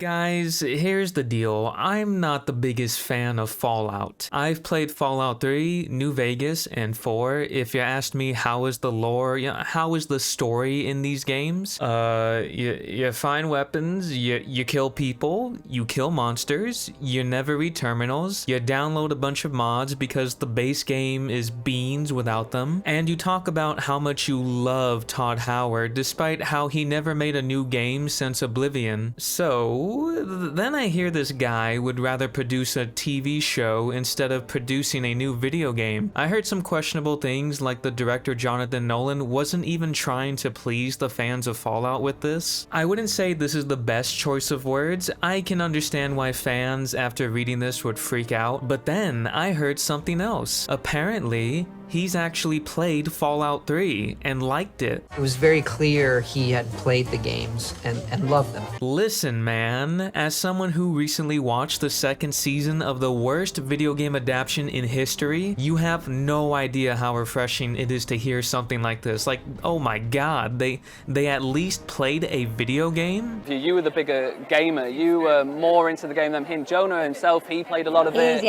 Guys, here's the deal. I'm not the biggest fan of Fallout. I've played Fallout 3, New Vegas, and 4. If you asked me how is the lore, how is the story in these games, you find weapons, you kill people, you kill monsters, you never read terminals, you download a bunch of mods because the base game is beans without them, and you talk about how much you love Todd Howard despite how he never made a new game since Oblivion. So then I hear this guy would rather produce a TV show instead of producing a new video game. I heard some questionable things like the director Jonathan Nolan wasn't even trying to please the fans of Fallout with this. I wouldn't say this is the best choice of words. I can understand why fans after reading this would freak out, but then I heard something else. Apparently, he's actually played Fallout 3 and liked it. It was very clear he had played the games and loved them. Listen, man, as someone who recently watched the second season of the worst video game adaptation in history, you have no idea how refreshing it is to hear something like this. Like, oh my god, they at least played a video game? You were the bigger gamer. You were more into the game than him. Jonah himself, he played a lot of it.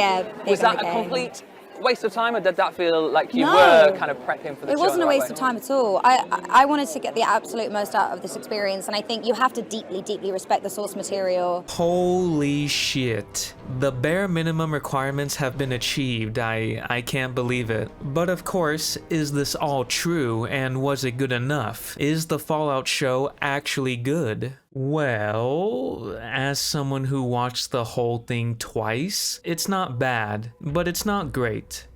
Was that a complete waste of time, or did that feel like you were kind of prepping for the show? It wasn't a waste of time at all. I wanted to get the absolute most out of this experience, and I think you have to deeply respect the source material. Holy shit. The bare minimum requirements have been achieved. I can't believe it. But of course, is this all true, and was it good enough? Is the Fallout show actually good? Well, as someone who watched the whole thing twice, it's not bad, but it's not great.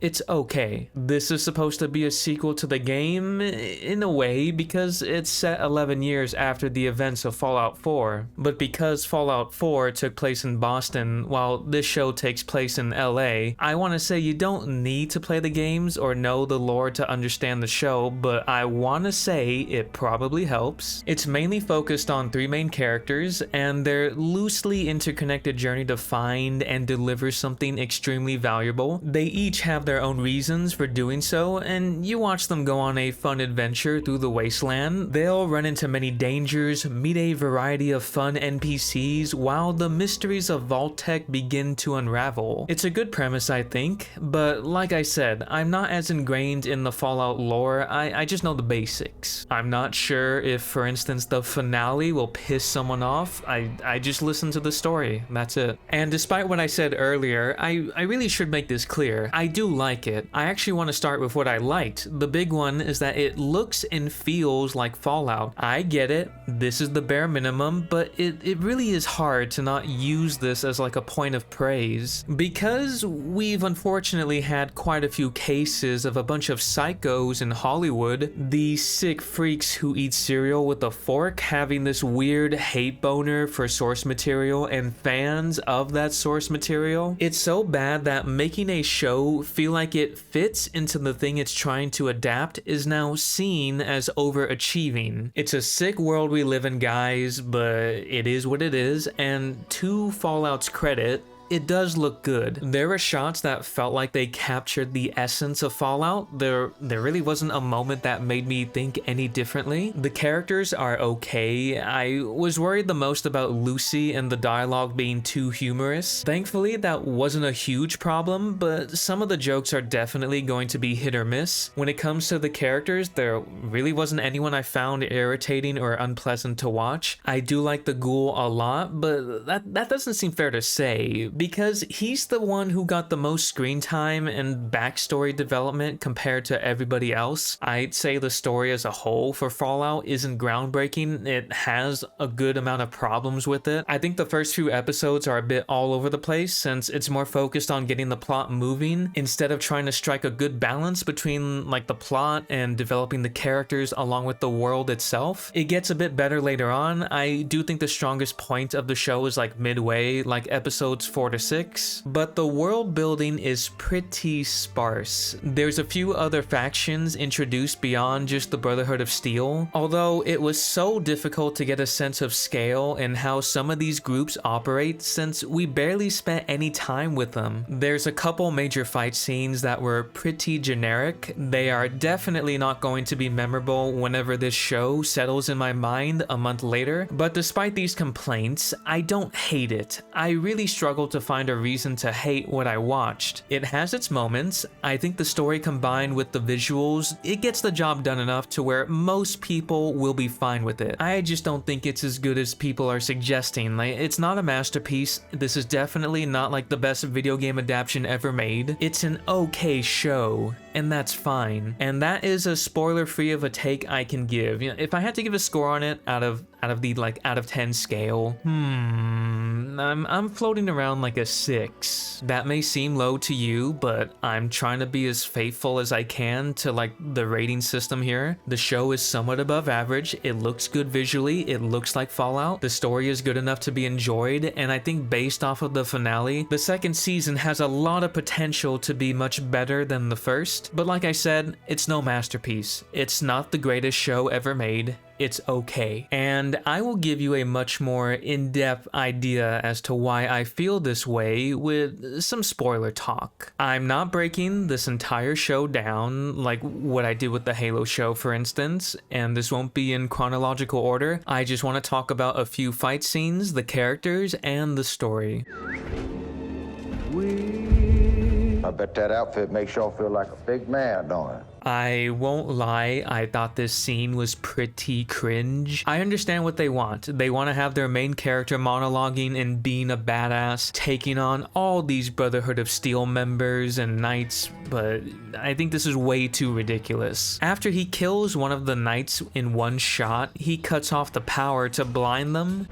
It's okay. This is supposed to be a sequel to the game, in a way, because it's set 11 years after the events of Fallout 4. But because Fallout 4 took place in Boston, while this show takes place in LA, I want to say you don't need to play the games or know the lore to understand the show, but I want to say it probably helps. It's mainly focused on 3 main characters and their loosely interconnected journey to find and deliver something extremely valuable. They each have their own reasons for doing so, and you watch them go on a fun adventure through the wasteland. They'll run into many dangers, meet a variety of fun NPCs, while the mysteries of Vault-Tec begin to unravel. It's a good premise, I think, but like I said, I'm not as ingrained in the Fallout lore. I just know the basics. I'm not sure if, for instance, the finale will piss someone off. I just listen to the story, that's it. And despite what I said earlier, I really should make this clear. I do like it. I actually want to start with what I liked. The big one is that it looks and feels like Fallout. I get it, this is the bare minimum, but it really is hard to not use this as like a point of praise. Because we've unfortunately had quite a few cases of a bunch of psychos in Hollywood, these sick freaks who eat cereal with a fork having this weird hate boner for source material and fans of that source material. It's so bad that making a show feel like it fits into the thing it's trying to adapt is now seen as overachieving. It's a sick world we live in, guys, but it is what it is, and to Fallout's credit, it does look good. There were shots that felt like they captured the essence of Fallout. There really wasn't a moment that made me think any differently. The characters are okay. I was worried the most about Lucy and the dialogue being too humorous. Thankfully, that wasn't a huge problem, but some of the jokes are definitely going to be hit or miss. When it comes to the characters, there really wasn't anyone I found irritating or unpleasant to watch. I do like the ghoul a lot, but that doesn't seem fair to say, because he's the one who got the most screen time and backstory development compared to everybody else. I'd say the story as a whole for Fallout isn't groundbreaking. It has a good amount of problems with it. I think the first few episodes are a bit all over the place since it's more focused on getting the plot moving instead of trying to strike a good balance between like the plot and developing the characters along with the world itself. It gets a bit better later on. I do think the strongest point of the show is like midway, like episodes 4 4 to 6, but the world building is pretty sparse. There's a few other factions introduced beyond just the Brotherhood of Steel, although it was so difficult to get a sense of scale and how some of these groups operate since we barely spent any time with them. There's a couple major fight scenes that were pretty generic. They are definitely not going to be memorable whenever this show settles in my mind a month later, but despite these complaints, I don't hate it. I really struggle to find a reason to hate what I watched. It has its moments. I think the story combined with the visuals, it gets the job done enough to where most people will be fine with it. I just don't think it's as good as people are suggesting. Like, it's not a masterpiece. This is definitely not like the best video game adaptation ever made. It's an okay show, and that's fine. And that is as spoiler-free of a take I can give. You know, if I had to give a score on it out of the 10 scale, I'm floating around like a 6. That may seem low to you, but I'm trying to be as faithful as I can to like the rating system here. The show is somewhat above average. It looks good visually. It looks like Fallout. The story is good enough to be enjoyed, and I think based off of the finale, the second season has a lot of potential to be much better than the first. But like I said, it's no masterpiece. It's not the greatest show ever made. It's okay. And I will give you a much more in-depth idea as to why I feel this way with some spoiler talk. I'm not breaking this entire show down like what I did with the Halo show, for instance, and this won't be in chronological order. I just want to talk about a few fight scenes, the characters, and the story. I bet that outfit makes y'all feel like a big man, don't it? I won't lie, I thought this scene was pretty cringe. I understand what they want. They want to have their main character monologuing and being a badass, taking on all these Brotherhood of Steel members and knights, but I think this is way too ridiculous. After he kills one of the knights in one shot, he cuts off the power to blind them.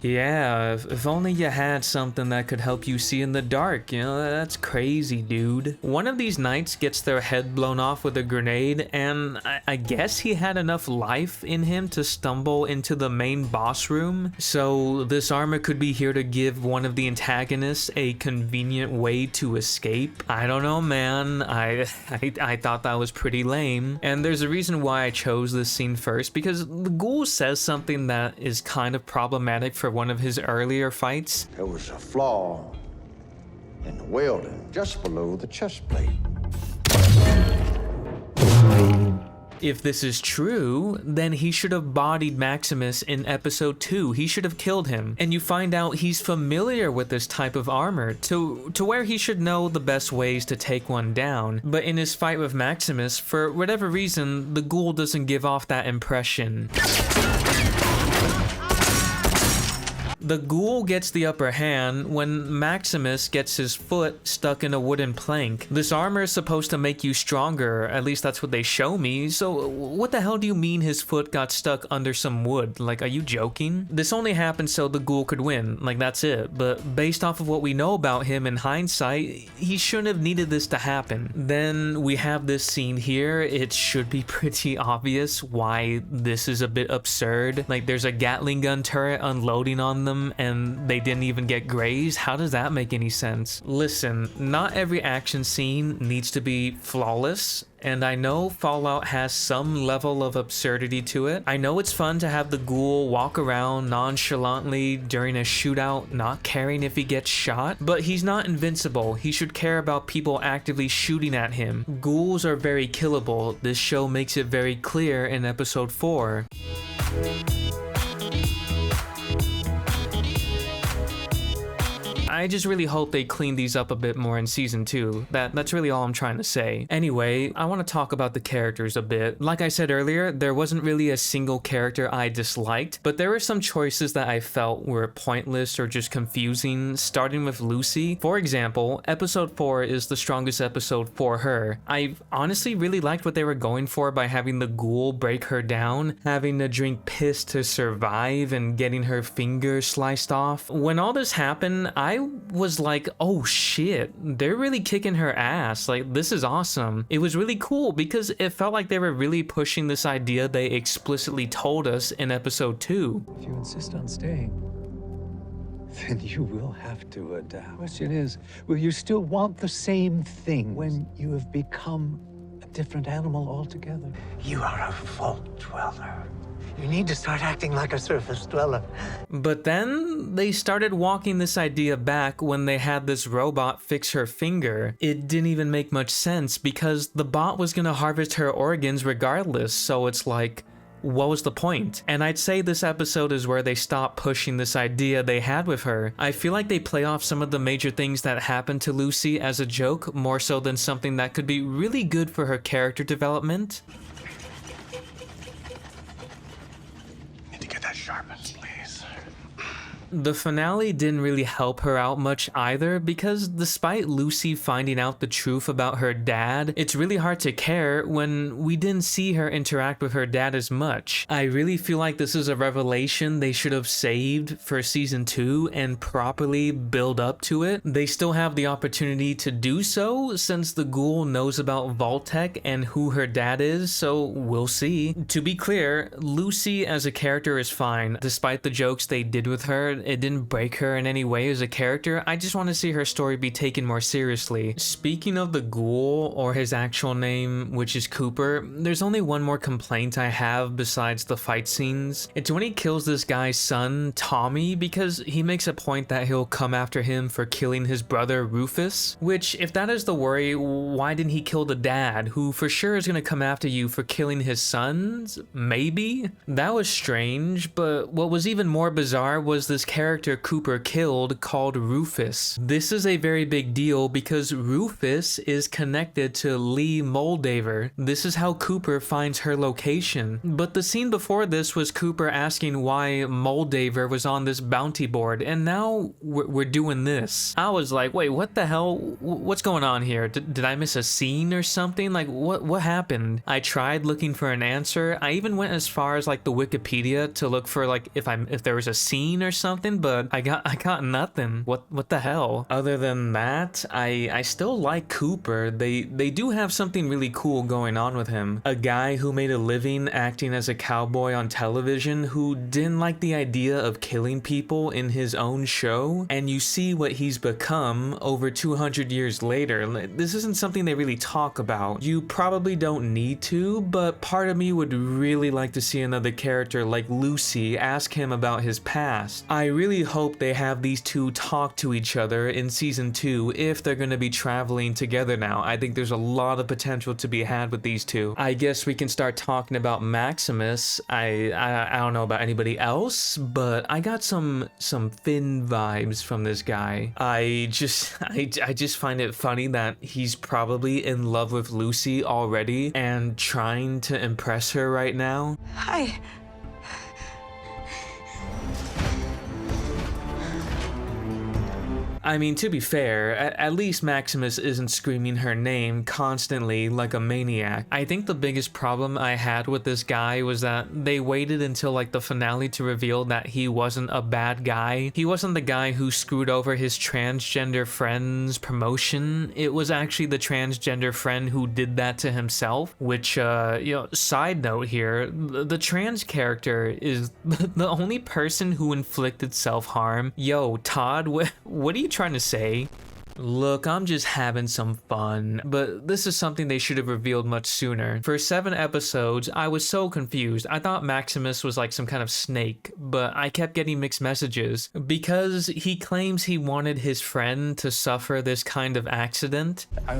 Yeah, if only you had something that could help you see in the dark, you know, that's crazy, dude. One of these knights gets their head blown off with a grenade, and I guess he had enough life in him to stumble into the main boss room. So this armor could be here to give one of the antagonists a convenient way to escape. I don't know, man. I thought that was pretty lame. And there's a reason why I chose this scene first, because the ghoul says something that is kind of problematic for one of his earlier fights. There was a flaw in the welding just below the chest plate. If this is true, then he should have bodied Maximus in episode 2. He should have killed him. And you find out he's familiar with this type of armor to where he should know the best ways to take one down. But in his fight with Maximus, for whatever reason, the ghoul doesn't give off that impression. The ghoul gets the upper hand when Maximus gets his foot stuck in a wooden plank. This armor is supposed to make you stronger, at least that's what they show me, so what the hell do you mean his foot got stuck under some wood? Like, are you joking? This only happened so the ghoul could win, like that's it, but based off of what we know about him in hindsight, he shouldn't have needed this to happen. Then we have this scene here. It should be pretty obvious why this is a bit absurd. Like, there's a Gatling gun turret unloading on them and they didn't even get grazed. How does that make any sense? Listen, not every action scene needs to be flawless, and I know Fallout has some level of absurdity to it. I know it's fun to have the ghoul walk around nonchalantly during a shootout, not caring if he gets shot, but he's not invincible. He should care about people actively shooting at him. Ghouls are very killable. This show makes it very clear in episode 4. I just really hope they clean these up a bit more in season 2. That's really all I'm trying to say. Anyway, I want to talk about the characters a bit. Like I said earlier, there wasn't really a single character I disliked, but there were some choices that I felt were pointless or just confusing, starting with Lucy. For example, episode 4 is the strongest episode for her. I honestly really liked what they were going for by having the ghoul break her down, having to drink piss to survive, and getting her finger sliced off. When all this happened, I was like, oh shit, they're really kicking her ass. Like, this is awesome. It was really cool because it felt like they were really pushing this idea they explicitly told us in episode 2. If you insist on staying, then you will have to adapt. Question is, will you still want the same thing when you have become a different animal altogether? You are a vault dweller. You need to start acting like a surface dweller. But then they started walking this idea back when they had this robot fix her finger. It didn't even make much sense because the bot was gonna harvest her organs regardless, so it's like, what was the point? And I'd say this episode is where they stop pushing this idea they had with her. I feel like they play off some of the major things that happened to Lucy as a joke, more so than something that could be really good for her character development. Need to get that sharpened, please. The finale didn't really help her out much either, because despite Lucy finding out the truth about her dad, it's really hard to care when we didn't see her interact with her dad as much. I really feel like this is a revelation they should have saved for season 2 and properly build up to it. They still have the opportunity to do so since the ghoul knows about Vault-Tec and who her dad is, so we'll see. To be clear, Lucy as a character is fine, despite the jokes they did with her. It didn't break her in any way as a character. I just want to see her story be taken more seriously. Speaking of the ghoul, or his actual name, which is Cooper, there's only one more complaint I have besides the fight scenes. It's when he kills this guy's son, Tommy, because he makes a point that he'll come after him for killing his brother, Rufus. Which, if that is the worry, why didn't he kill the dad, who for sure is gonna come after you for killing his sons? Maybe? That was strange, but what was even more bizarre was this character Cooper killed called Rufus. This is a very big deal because Rufus is connected to Lee Moldaver. This is how Cooper finds her location. But the scene before this was Cooper asking why Moldaver was on this bounty board, and now we're doing this. I was like, wait, what the hell? What's going on here? Did I miss a scene or something? Like, what happened? I tried looking for an answer. I even went as far as like the Wikipedia to look for like if there was a scene or something, but I got nothing. What the hell? Other than that, I still like Cooper. They do have something really cool going on with him. A guy who made a living acting as a cowboy on television who didn't like the idea of killing people in his own show, and you see what he's become over 200 years later. This isn't something they really talk about. You probably don't need to, but part of me would really like to see another character like Lucy ask him about his past. I really hope they have these two talk to each other in season 2 if they're going to be traveling together now. I think there's a lot of potential to be had with these two. I guess we can start talking about Maximus. I don't know about anybody else, but I got some Finn vibes from this guy. I just find it funny that he's probably in love with Lucy already and trying to impress her right now. Hi. I mean, to be fair, at least Maximus isn't screaming her name constantly like a maniac. I think the biggest problem I had with this guy was that they waited until like the finale to reveal that he wasn't a bad guy. He wasn't the guy who screwed over his transgender friend's promotion. It was actually the transgender friend who did that to himself, which, side note here, the trans character is the only person who inflicted self-harm. Yo, Todd, what are you trying to say? Look, I'm just having some fun, but this is something they should have revealed much sooner. For 7 episodes, I was so confused. I thought Maximus was like some kind of snake, but I kept getting mixed messages. Because he claims he wanted his friend to suffer this kind of accident. I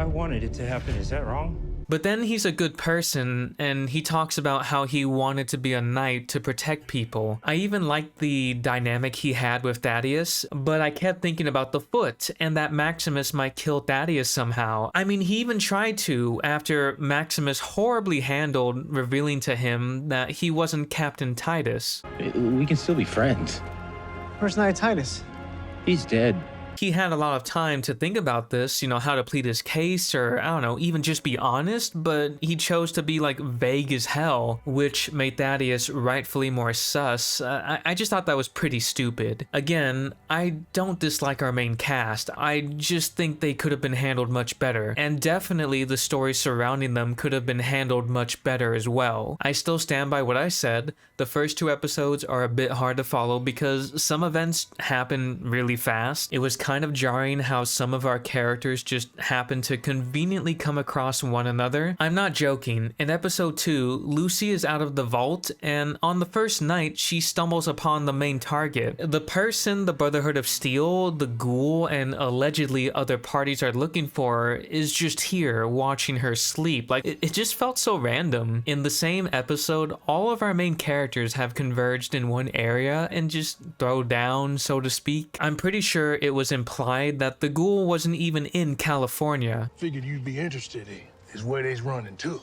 wanted it to happen, is that wrong? But then he's a good person, and he talks about how he wanted to be a knight to protect people. I even liked the dynamic he had with Thaddeus, but I kept thinking about the foot, and that Maximus might kill Thaddeus somehow. I mean, he even tried to, after Maximus horribly handled revealing to him that he wasn't Captain Titus. We can still be friends. Where's Knight Titus? He's dead. He had a lot of time to think about this, you know, how to plead his case, or I don't know, even just be honest, but he chose to be like vague as hell, which made Thaddeus rightfully more sus. I just thought that was pretty stupid. Again, I don't dislike our main cast, I just think they could have been handled much better, and definitely the story surrounding them could have been handled much better as well. I still stand by what I said. The first 2 episodes are a bit hard to follow because some events happen really fast. It was kind of jarring how some of our characters just happen to conveniently come across one another. I'm not joking. In episode 2, Lucy is out of the vault, and on the first night, she stumbles upon the main target. The person the Brotherhood of Steel, the Ghoul, and allegedly other parties are looking for is just here watching her sleep. Like, it just felt so random. In the same episode, all of our main characters have converged in one area and just throw down, so to speak. I'm pretty sure it was implied that the Ghoul wasn't even in California. Figured you'd be interested in is where they's running to.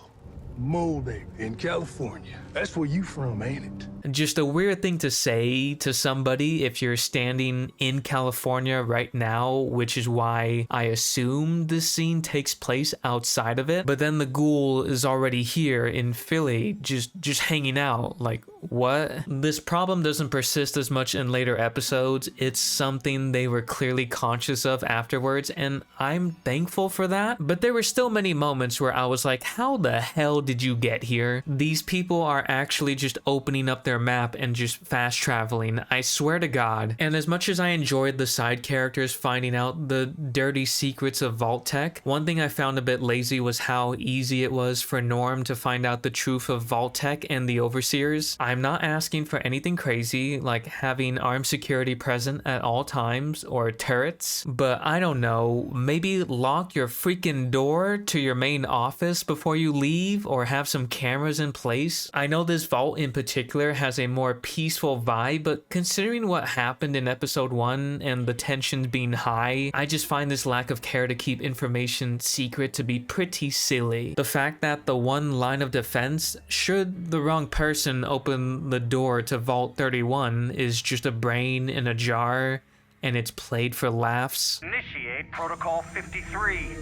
Moldy in California. That's where you from, ain't it? Just a weird thing to say to somebody if you're standing in California right now, which is why I assume this scene takes place outside of it. But then the Ghoul is already here in Philly, just hanging out. Like, what? This problem doesn't persist as much in later episodes. It's something they were clearly conscious of afterwards, and I'm thankful for that. But there were still many moments where I was like, how the hell did you get here? These people are actually just opening up their map and just fast traveling. I swear to God. And as much as I enjoyed the side characters finding out the dirty secrets of Vault Tech, one thing I found a bit lazy was how easy it was for Norm to find out the truth of Vault Tech and the Overseers. I'm not asking for anything crazy like having armed security present at all times or turrets, but I don't know, maybe lock your freaking door to your main office before you leave, or have some cameras in place. I know this vault in particular has a more peaceful vibe, but considering what happened in episode 1 and the tensions being high, I just find this lack of care to keep information secret to be pretty silly. The fact that the one line of defense, should the wrong person open the door to Vault 31, is just a brain in a jar and it's played for laughs. Initiate Protocol 53.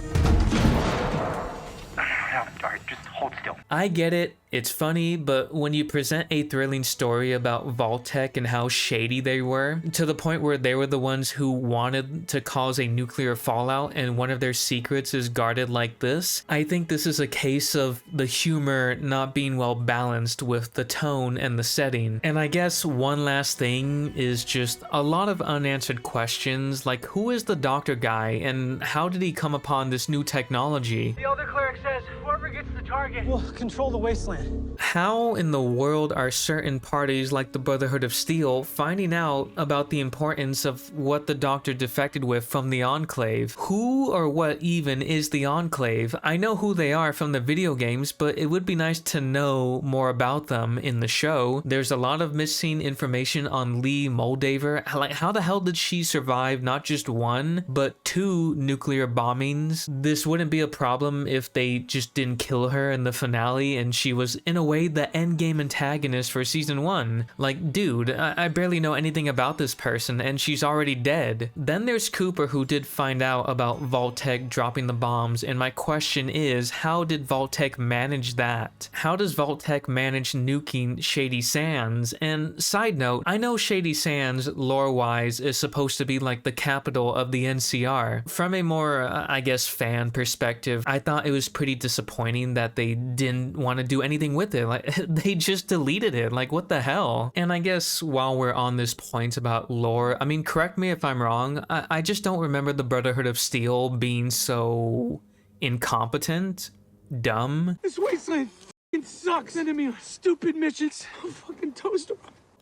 Alright, just hold still. I get it, it's funny, but when you present a thrilling story about Vault Tech and how shady they were, to the point where they were the ones who wanted to cause a nuclear fallout and one of their secrets is guarded like this, I think this is a case of the humor not being well balanced with the tone and the setting. And I guess one last thing is just a lot of unanswered questions, like who is the doctor guy and how did he come upon this new technology? The other cleric says whoever gets the target will control the wasteland. How in the world are certain parties like the Brotherhood of Steel finding out about the importance of what the Doctor defected with from the Enclave? Who or what even is the Enclave? I know who they are from the video games, but it would be nice to know more about them in the show. There's a lot of missing information on Lee Moldaver. Like, how the hell did she survive not just 1, but 2 nuclear bombings? This wouldn't be a problem if they just didn't kill her in the finale and she was in a way the endgame antagonist for season 1. Like, dude, I barely know anything about this person and she's already dead. Then there's Cooper, who did find out about Vault Tech dropping the bombs, and my question is, how did Vault Tech manage that? How does Vault Tech manage nuking Shady Sands? And side note, I know Shady Sands, lore-wise, is supposed to be like the capital of the NCR. From a more, I guess, fan perspective, I thought it was pretty disappointing that they didn't want to do anything with it. Like, they just deleted it. Like, what the hell? And I guess while we're on this point about lore, I mean, correct me if I'm wrong, I just don't remember the Brotherhood of Steel being so incompetent, dumb. This wasteland f***ing sucks. Sending me on stupid missions. I'm fucking toast.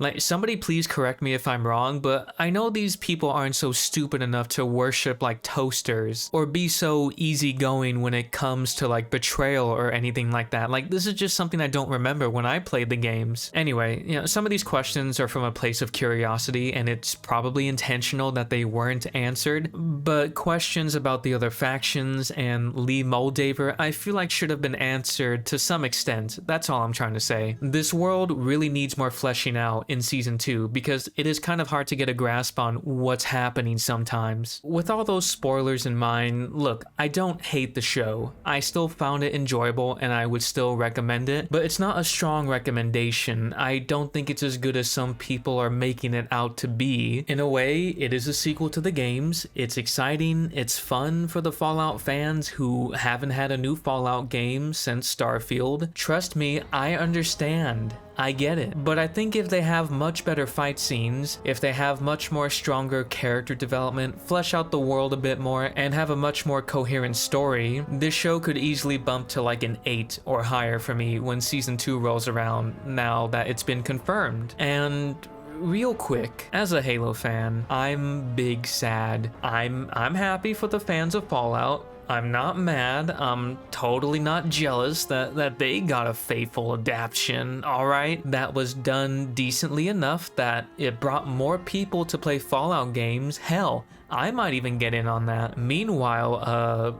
Like, somebody please correct me if I'm wrong, but I know these people aren't so stupid enough to worship like toasters or be so easygoing when it comes to like betrayal or anything like that. Like, this is just something I don't remember when I played the games. Anyway, you know, some of these questions are from a place of curiosity and it's probably intentional that they weren't answered, but questions about the other factions and Lee Moldaver I feel like should have been answered to some extent. That's all I'm trying to say. This world really needs more fleshing out, Fallout in Season 2, because it is kind of hard to get a grasp on what's happening sometimes. With all those spoilers in mind, look, I don't hate the show. I still found it enjoyable and I would still recommend it, but it's not a strong recommendation. I don't think it's as good as some people are making it out to be. In a way, it is a sequel to the games. It's exciting, it's fun for the Fallout fans who haven't had a new Fallout game since Starfield. Trust me, I understand. I get it. But I think if they have much better fight scenes, if they have much more stronger character development, flesh out the world a bit more, and have a much more coherent story, this show could easily bump to like an 8 or higher for me when Season 2 rolls around, now that it's been confirmed. And real quick, as a Halo fan, I'm big sad. I'm happy for the fans of Fallout. I'm not mad. I'm totally not jealous that they got a faithful adaptation, alright? That was done decently enough that it brought more people to play Fallout games. Hell, I might even get in on that. Meanwhile,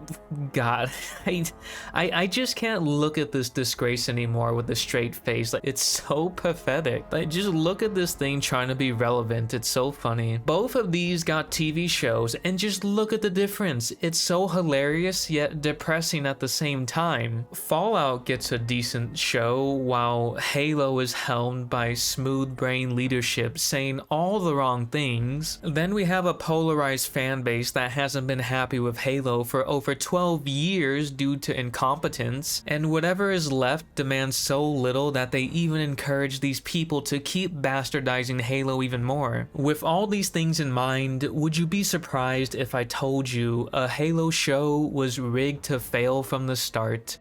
God, I just can't look at this disgrace anymore with a straight face. Like, it's so pathetic. Like, just look at this thing trying to be relevant. It's so funny. Both of these got TV shows, and just look at the difference. It's so hilarious yet depressing at the same time. Fallout gets a decent show, while Halo is helmed by smooth brain leadership saying all the wrong things. Then we have a polarized fan base that hasn't been happy with Halo for over 12 years due to incompetence, and whatever is left demands so little that they even encourage these people to keep bastardizing Halo even more. With all these things in mind, would you be surprised if I told you a Halo show was rigged to fail from the start?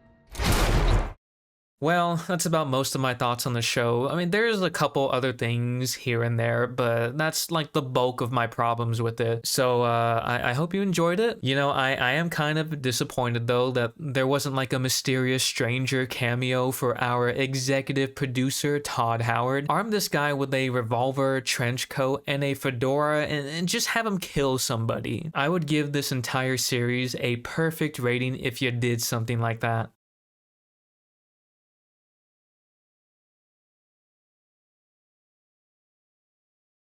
Well, that's about most of my thoughts on the show. I mean, there's a couple other things here and there, but that's like the bulk of my problems with it. So I hope you enjoyed it. You know, I am kind of disappointed though that there wasn't like a mysterious stranger cameo for our executive producer, Todd Howard. Arm this guy with a revolver, trench coat, and a fedora and just have him kill somebody. I would give this entire series a perfect rating if you did something like that.